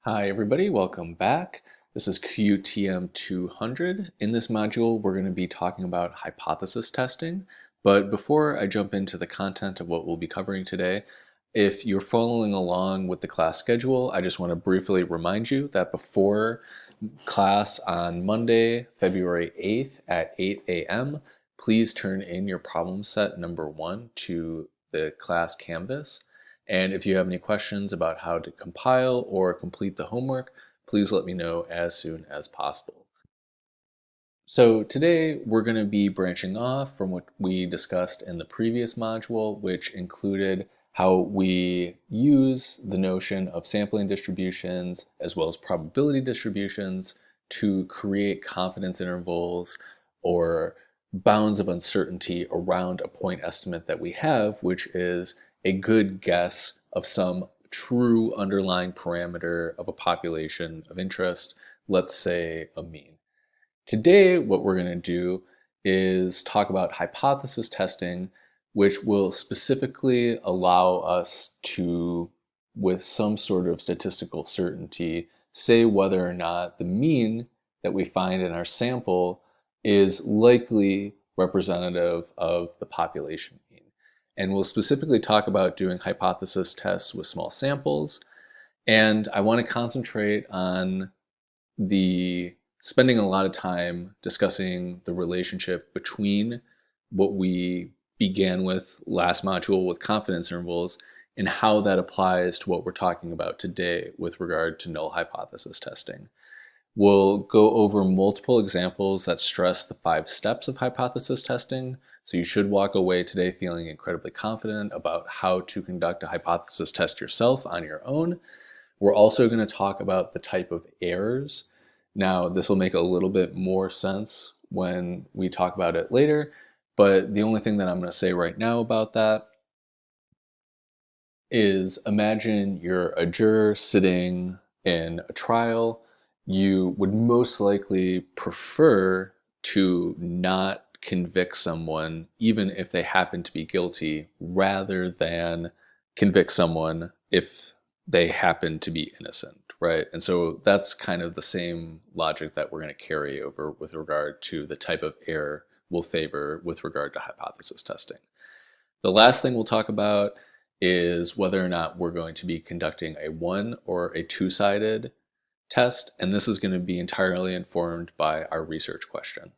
Hi everybody, welcome back. This is QTM 200. In this module, we're going to be talking about hypothesis testing. But before I jump into the content of what we'll be covering today, if you're following along with the class schedule, I just want to briefly remind you that before class on Monday, February 8th at 8 a.m., please turn in your problem set number 1 to the class Canvas. And if you have any questions about how to compile or complete the homework, please let me know as soon as possible. So today we're going to be branching off from what we discussed in the previous module, which included how we use the notion of sampling distributions as well as probability distributions to create confidence intervals or bounds of uncertainty around a point estimate that we have, which is a good guess of some true underlying parameter of a population of interest, let's say a mean. Today, what we're going to do is talk about hypothesis testing, which will specifically allow us to, with some sort of statistical certainty, say whether or not the mean that we find in our sample is likely representative of the population mean. And we'll specifically talk about doing hypothesis tests with small samples. And I want to concentrate on the spending a lot of time discussing the relationship between what we began with last module with confidence intervals and how that applies to what we're talking about today with regard to null hypothesis testing. We'll go over multiple examples that stress the 5 steps of hypothesis testing, so you should walk away today feeling incredibly confident about how to conduct a hypothesis test yourself on your own. We're also going to talk about the type of errors. Now, this will make a little bit more sense when we talk about it later, but the only thing that I'm going to say right now about that is imagine you're a juror sitting in a trial. You would most likely prefer to not convict someone, even if they happen to be guilty, rather than convict someone if they happen to be innocent, right? And so that's kind of the same logic that we're going to carry over with regard to the type of error we'll favor with regard to hypothesis testing. The last thing we'll talk about is whether or not we're going to be conducting a one or a two-sided test, and this is going to be entirely informed by our research question.